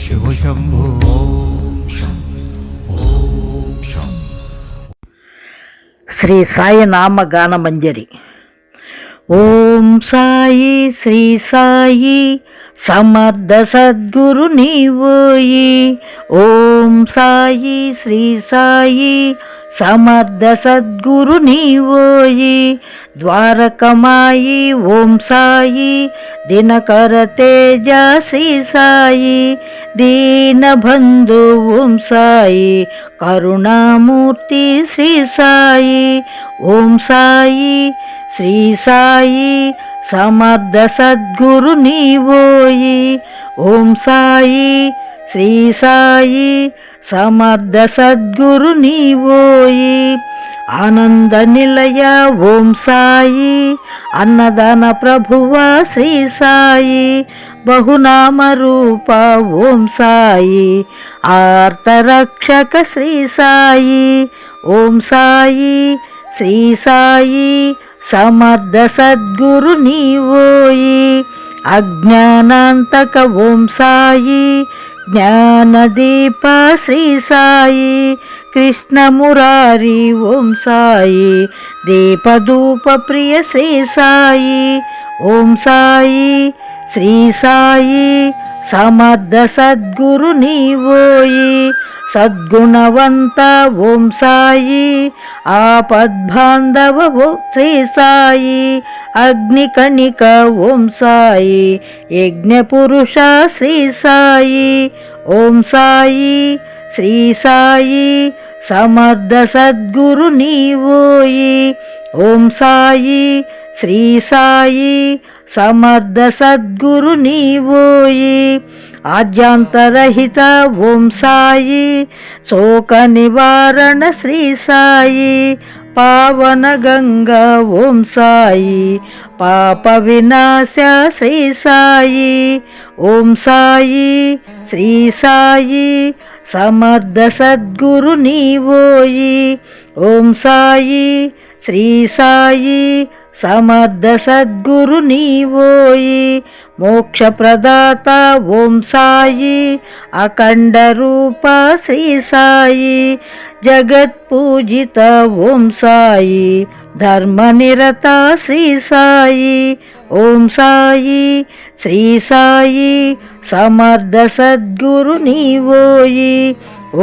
శివ శంభో. శ్రీ సాయి నామగాన మంజరి. ఓం సాయి శ్రీ సాయి సమర్థ సద్గురు నీవోయి. ఓం సాయి శ్రీ సాయి సమర్థ సద్గురు నీవోయి. ద్వారకమాయి ఓం సాయి దినకర తేజ శ్రీ సాయి. దీనబంధు ఓం సాయి కరుణామూర్తి శ్రీ సాయి. ఓం సాయి శ్రీ సాయి సమర్థ సద్గురు నీవోయి. ఓం సాయి శ్రీ సాయి సమర్థ సద్గురు నీవోయి. ఆనంద నిలయ ఓం సాయి అన్నదాన ప్రభువ శ్రీ సాయి. బహునామ రూప ఓం సాయి ఆర్తరక్షక శ్రీ సాయి. ఓం సాయి శ్రీ సాయి సమర్థ సద్గురు నీవోయి. అజ్ఞానాంతక ఓం సాయి జ్ఞానదీప శ్రీ సాయి. కృష్ణ మురారి ఓం సాయి దీపధూప ప్రియ శ్రీ సాయి. ఓం సాయి శ్రీ సాయి సమర్థ సద్గురు నీవోయి. సద్గుణవంత ఓం సాయి ఆపద్బాంధవ ఓం శ్రీ సాయి. అగ్నికణిక ఓం సాయి యజ్ఞపురుష శ్రీ సాయి. ఓం సాయి శ్రీ సాయి సమర్థ సద్గురు నీవోయి. ఓం సాయి శ్రీ సాయి సమర్థ సద్గురు నీవోయి. ఆద్యాంతరహిత ఓం సాయి శోక నివారణ శ్రీ సాయి. పావన గంగా ఓం సాయి పాప వినాశ శ్రీ సాయి. ఓం సాయి శ్రీ సాయి సమర్థ సద్గురు నీవోయి. ఓం సాయి శ్రీ సాయి సమర్థ సద్గురు నీవోయి. మోక్ష ప్రదాత ఓం సాయి అఖండ రూప శ్రీ సాయి. జగత్ పూజిత ఓం సాయి ధర్మ నిరత శ్రీ సాయి. ఓం సాయి శ్రీ సాయి సమర్థ సద్గురు నీవోయి.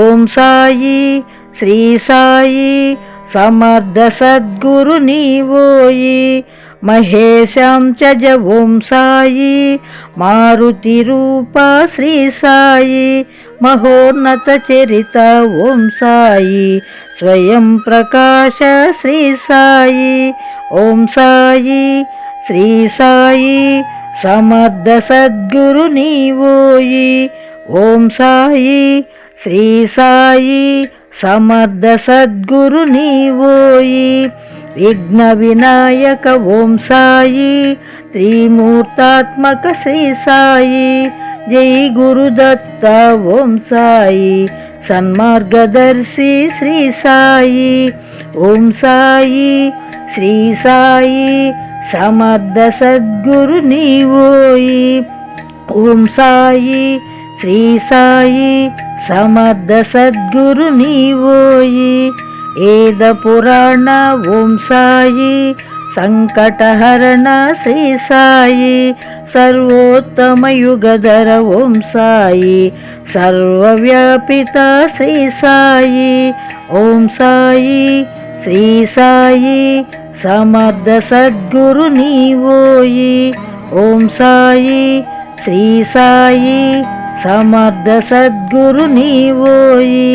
ఓం సాయి శ్రీ సాయి సమర్థ సద్గురు నీవోయి. మహేశం చజ ఓం సాయి మారుతి రూప శ్రీ సాయి. మహోన్నత చరిత ఓం సాయి స్వయం ప్రకాశ శ్రీ సాయి. ఓం సాయి శ్రీ సాయి సమర్థ సద్గురు నీవోయి. ఓం సాయి శ్రీ సాయి సమర్థ సద్గురు నీవోయి. విఘ్న వినాయక ఓం సాయి త్రిమూర్తాత్మక శ్రీ సాయి. జై గురుదత్త ఓం సాయి సన్మార్గదర్శి శ్రీ సాయి. ఓం సాయి శ్రీ సాయి సమర్థ సద్గురు నీవోయి. ఓం సాయి శ్రీ సాయి సమర్థ సద్గురు నీవోయి. ఏద పురాణ ఓం సాయి సంకటహరణ శ్రీ సాయి. సర్వోత్తమ యుగధర ఓం సాయి సర్వవ్యాపిత శ్రీ సాయి. ఓం సాయి శ్రీ సాయి సమర్థ సద్గురు నీవోయి. ఓం సాయి శ్రీ సాయి సమర్థ సద్గురు నీవోయి.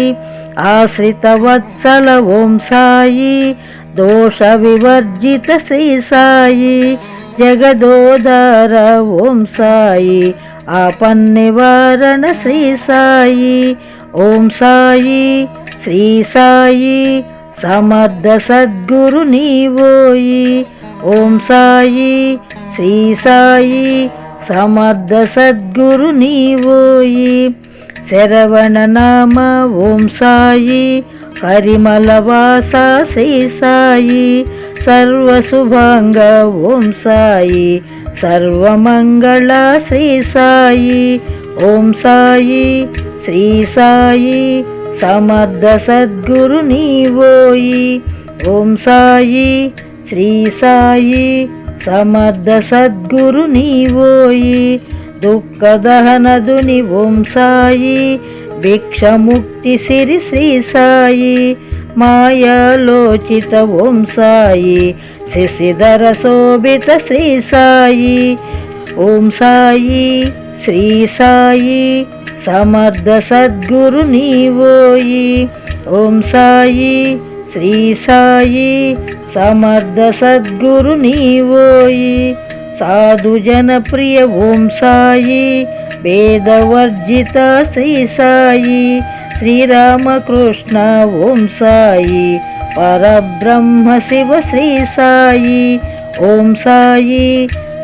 ఆశ్రిత వత్సల ఓం సాయి దోష వివర్జిత శ్రీ సాయి. జగదోదార ఓం సాయి ఆపన్నివారణ శ్రీ సాయి. ఓం సాయి శ్రీ సాయి సమర్థ సద్గురు నీవోయి. ఓం సాయి శ్రీ సాయి సమర్థ సద్గురు నీవోయి. శరవణ నామ ఓం సాయి పరిమళవాస శ్రీ సాయి. సర్వశుభాంగ ఓం సాయి సర్వమంగళ శ్రీ సాయి. ఓం సాయి శ్రీ సాయి సమర్థ సద్గురు నీవోయి. ఓం సాయి శ్రీ సాయి సమర్థ సద్గురు నీవోయి. దుఃఖదహనదుని ఓం సాయి భిక్షముక్తి సిరి శ్రీ సాయి. మాయాలోచిత ఓం సాయి శశిధర శోభిత శ్రీ సాయి. ఓం సాయి శ్రీ సాయి సమర్థ సద్గురు నీవోయి. ఓం సాయి శ్రీ సాయి సమర్థ సద్గురు నీవోయి. సాధు జనప్రియ ఓం సాయి వేదవర్జిత శ్రీ సాయి. శ్రీరామకృష్ణ ఓం సాయి పరబ్రహ్మ శివ శ్రీ సాయి. ఓం సాయి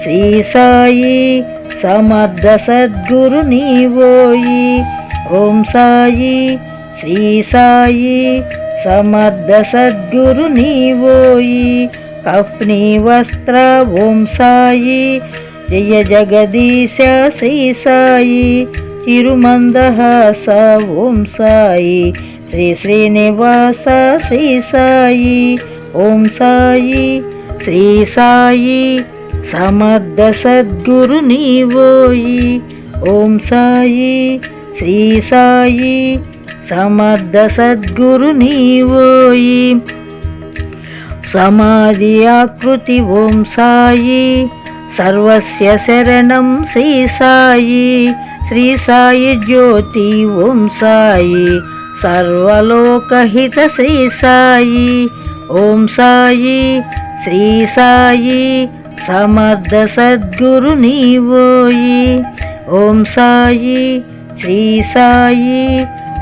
శ్రీ సాయి సమర్థ సద్గురు నీవోయి. ఓం సాయి శ్రీ సాయి సమర్థ సద్గురు నీవోయి. కఫ్ని వస్త్ర ఓం సాయి జయ జగదీశ శ్రీ సాయి. చిరుమందహాస ఓం సాయి శ్రీ శ్రీనివాస శ్రీ సాయి. ఓం సాయి శ్రీ సాయి సమర్థ సద్గురు నీవోయి. ఓం సాయి శ్రీ సాయి సమర్థ సద్గురు నీవోయి. సమాధి ఆకృతి ఓం సాయి సర్వస్య శరణం శ్రీ సాయి. శ్రీ సాయి జ్యోతి ఓం సాయి సర్వలోకహిత శ్రీ సాయి. ఓం సాయి శ్రీ సాయి సమర్థ సద్గురు నీవోయి. ఓం సాయి శ్రీ సాయి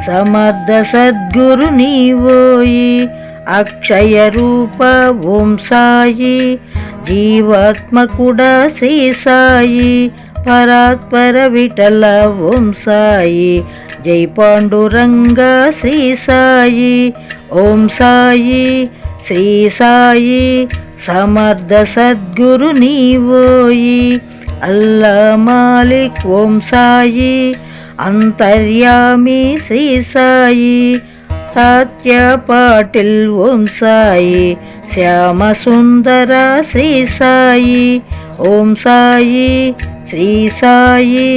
సమర్థ సద్గురు నీవోయి. అక్షయ రూప ఓం సాయి జీవాత్మకుడా శ్రీ సాయి. పరాత్పర విఠల ఓం సాయి జై పాండురంగ శ్రీ సాయి. ఓం సాయి శ్రీ సాయి సమర్థ సద్గురు నీవోయి. అల్లా మాలిక్ ఓం సాయి అంతర్యామి శ్రీ సాయి. తాత్య పాటిల్ ఓం సాయి శ్యామ సుందర శ్రీ సాయి. ఓం సాయి శ్రీ సాయి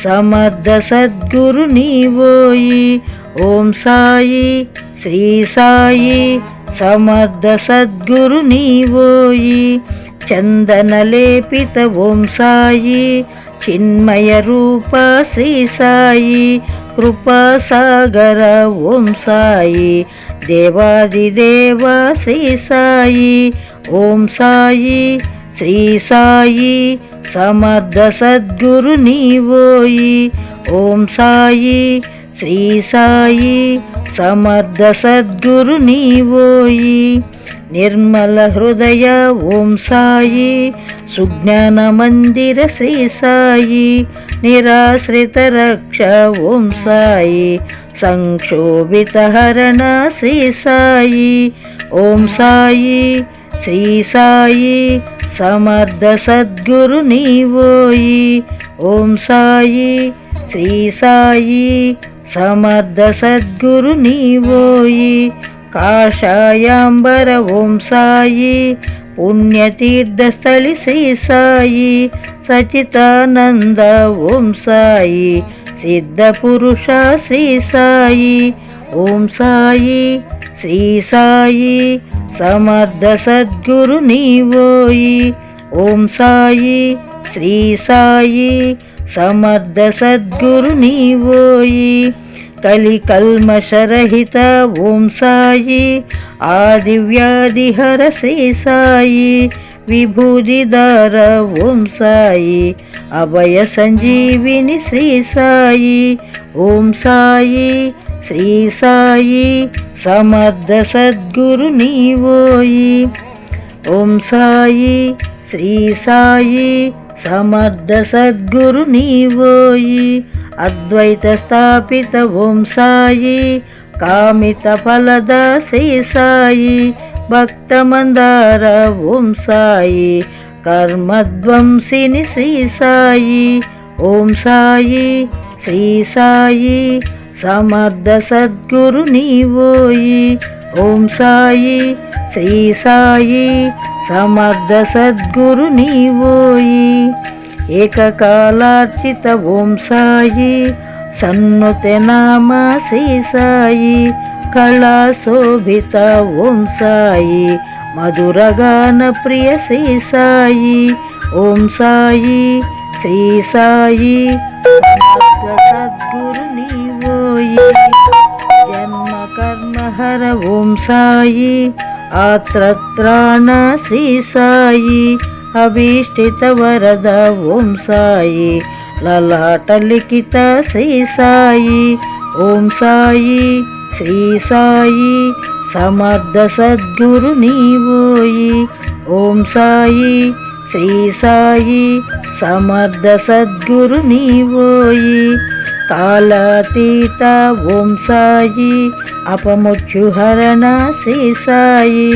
సమర్థ సద్గురు నీవోయి. ఓం సాయి శ్రీ సాయి సమర్థ సద్గురు నీవోయి. చందన లేపిత ఓం సాయి చిన్మయ రూప శ్రీ సాయి. కృపా సాగర ఓం సాయి దేవాదిదేవ శ్రీ సాయి. ఓం సాయి శ్రీ సాయి సమర్థ సద్గురు నీవోయి. ఓం సాయి శ్రీ సాయి సమర్థ సద్గురు నీవోయి. నిర్మల హృదయ ఓం సాయి సుజ్ఞాన మందిర శ్రీ సాయి. నిరాశ్రిత రక్ష ఓం సాయి సంక్షోభిత హరణ శ్రీ సాయి. ఓం సాయి శ్రీ సాయి సమర్థ సద్గురు నీవోయి. ఓం సాయి శ్రీ సాయి సమర్థ సద్గురు నీవోయి. కాషాయాంబర ఓం సాయి పుణ్యతీర్థస్థలి శ్రీ సాయి. సచితానంద ఓం సాయి సిద్ధ పురుష శ్రీ సాయి. ఓం సాయి శ్రీ సాయి సమర్థ సద్గురు నీవోయి. ఓం సాయి శ్రీ సాయి సమర్థ సద్గురు నీవోయి. కలి కల్మషరహిత ఓం సాయి ఆదివ్యాధిహర శ్రీ సాయి. విభూజిదార ఓం సాయి అభయ సంజీవిని శ్రీ సాయి. ఓం సాయి శ్రీ సాయి సమర్థ సద్గురు నీవోయి. ఓం సాయి శ్రీ సాయి సమర్థ సద్గురు నీవోయి. అద్వైత స్థాపిత ఓం సాయి కామిత ఫలద శ్రీ సాయి. భక్త మందార ఓం సాయి కర్మధ్వంసిని శ్రీ సాయి. ఓం సాయి శ్రీ సాయి సమర్థ సద్గురు నీవోయి. ఓం సాయి శ్రీ సాయి సమర్థ సద్గురు నీవోయి. ఏకకాలార్చిత ఓం సాయి సన్నుతే నామ శ్రీ సాయి. కళా శోభిత ఓం సాయి మధురగాన ప్రియ శ్రీ సాయి. ఓం సాయి శ్రీ సాయి సద్గురు నీవోయి. జన్మ కర్మ హర ఓం సాయి ఆత్రత్రాణ శ్రీ సాయి. అభీష్టిత వరద ఓం సాయి లలాట లిఖిత శ్రీ సాయి. ఓం సాయి శ్రీ సాయి సమర్థ సద్గురు నీవోయి. ఓం సాయి శ్రీ సాయి సమర్థ సద్గురు నీవోయి. కాలాతీత ఓం సాయి అపముచ్చుహరణ శ్రీ సాయి.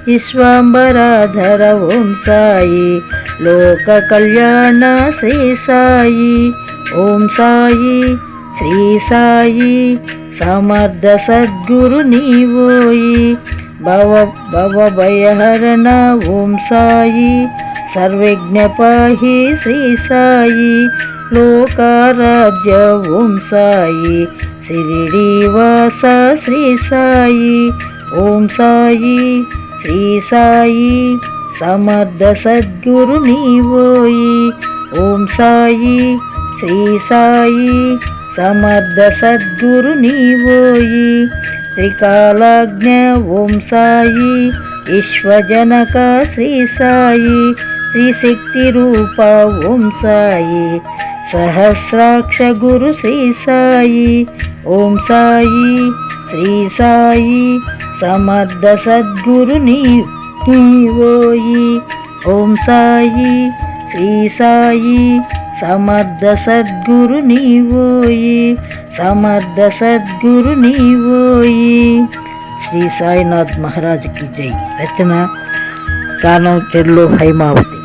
విశ్వంబరాధర ఓం సాయి లోక కళ్యాణ శ్రీ సాయి. ఓం సాయి శ్రీ సాయి సమర్థ సద్గురు నీవోయి. భవభయహరణ ఓం సాయి సర్వజ్ఞ పాహి శ్రీ సాయి. లోకారాధ్య ఓం సాయి శిరిడీవాస శ్రీ సాయి. ఓం సాయి శ్రీ సాయి సమర్థ సద్గురు నీవోయి. ఓం సాయి శ్రీ సాయి సమర్థ సద్గురు నీవోయి. త్రికాలాజ్ఞ ఓం సాయి విశ్వజనక శ్రీ సాయి. త్రిశక్తి రూప ఓం సాయి సహస్రాక్ష గురు శ్రీ సాయి. ఓం సాయి శ్రీ సాయి సమర్థ సద్గురు నీవోయి. ఓం సాయి శ్రీ సాయి సమర్థ సద్గురు నీవోయి. సమర్థ సద్గురు నీవోయి. శ్రీ సాయినాథ్ మహారాజ్ కి జై. రచన గానం చెల్లు హైమావతి.